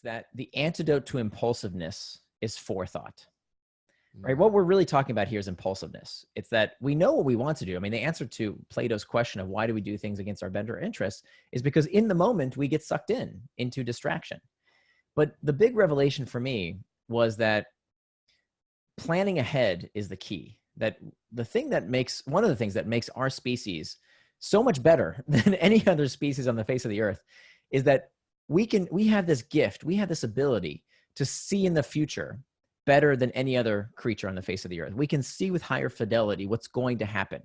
that the antidote to impulsiveness is forethought. Right? Mm. What we're really talking about here is impulsiveness. It's that we know what we want to do. I mean, the answer to Plato's question of why do we do things against our better interests is because in the moment we get sucked into distraction. But the big revelation for me was that planning ahead is the key. That one of the things that makes our species so much better than any other species on the face of the earth is that we have this gift, we have this ability to see in the future better than any other creature on the face of the earth. We can see with higher fidelity what's going to happen.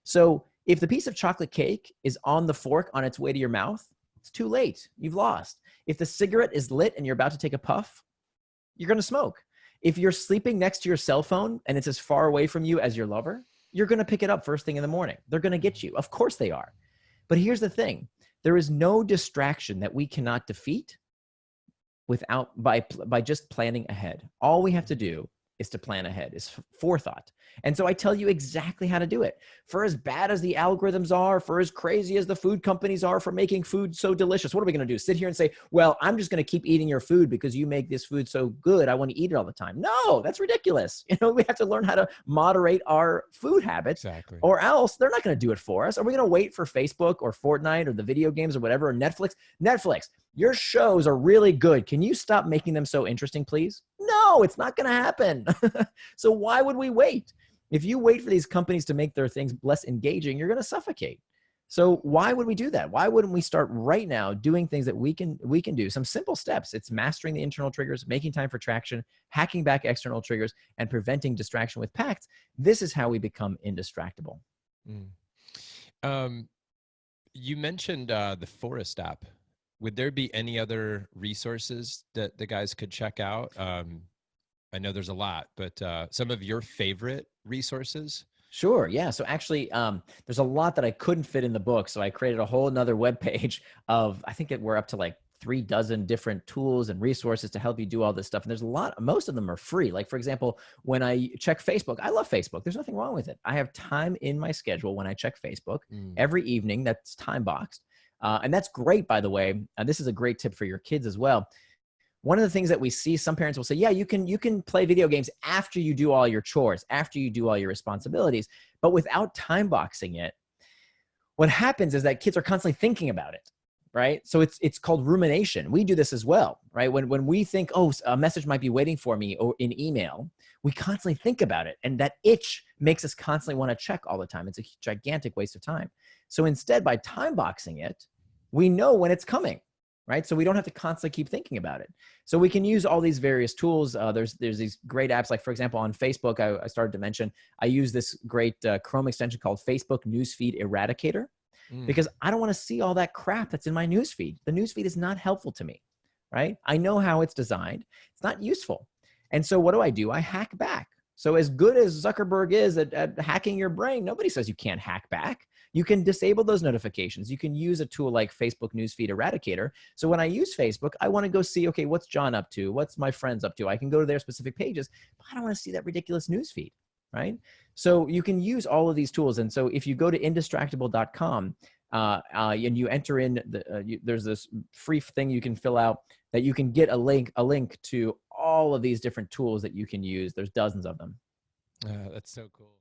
So if the piece of chocolate cake is on the fork on its way to your mouth, it's too late. You've lost. If the cigarette is lit and you're about to take a puff, you're going to smoke. If you're sleeping next to your cell phone and it's as far away from you as your lover, you're going to pick it up first thing in the morning. They're going to get you. Of course they are. But here's the thing. There is no distraction that we cannot defeat by just planning ahead. All we have to do is to plan ahead, is forethought. And so I tell you exactly how to do it. For as bad as the algorithms are, for as crazy as the food companies are for making food so delicious, what are we going to do? Sit here and say, well, I'm just going to keep eating your food because you make this food so good. I want to eat it all the time. No, that's ridiculous. We have to learn how to moderate our food habits. Exactly. Or else they're not going to do it for us. Are we going to wait for Facebook or Fortnite or the video games or whatever, or Netflix? Netflix, your shows are really good. Can you stop making them so interesting, please? No, it's not going to happen. So why would we wait? If you wait for these companies to make their things less engaging, you're going to suffocate. So why would we do that? Why wouldn't we start right now doing things that we can do? Some simple steps. It's mastering the internal triggers, making time for traction, hacking back external triggers, and preventing distraction with pacts. This is how we become indistractable. You mentioned the Forest app. Would there be any other resources that the guys could check out? I know there's a lot, but some of your favorite resources? Sure. Yeah. So actually, there's a lot that I couldn't fit in the book. So I created a whole nother webpage of, I think we're up to like 36 different tools and resources to help you do all this stuff. And there's a lot, most of them are free. Like for example, when I check Facebook, I love Facebook. There's nothing wrong with it. I have time in my schedule when I check Facebook every evening that's time boxed. And that's great, by the way. This is a great tip for your kids as well. One of the things that we see, some parents will say, yeah, you can play video games after you do all your chores, after you do all your responsibilities, but without time boxing it, what happens is that kids are constantly thinking about it, right? So it's called rumination. We do this as well, right? When we think, oh, a message might be waiting for me or in email, we constantly think about it. And that itch makes us constantly want to check all the time. It's a gigantic waste of time. So instead, by time boxing it, we know when it's coming. Right? So we don't have to constantly keep thinking about it. So we can use all these various tools. There's these great apps, like for example, on Facebook, I started to mention, I use this great Chrome extension called Facebook Newsfeed Eradicator, because I don't want to see all that crap that's in my newsfeed. The newsfeed is not helpful to me, right? I know how it's designed. It's not useful. And so what do? I hack back. So as good as Zuckerberg is at hacking your brain, nobody says you can't hack back. You can disable those notifications. You can use a tool like Facebook Newsfeed Eradicator. So when I use Facebook, I want to go see, okay, what's John up to? What's my friends up to? I can go to their specific pages, but I don't want to see that ridiculous newsfeed, right? So you can use all of these tools. And so if you go to indistractable.com and you enter in, there's this free thing you can fill out that you can get a link to all of these different tools that you can use. There's dozens of them. That's so cool.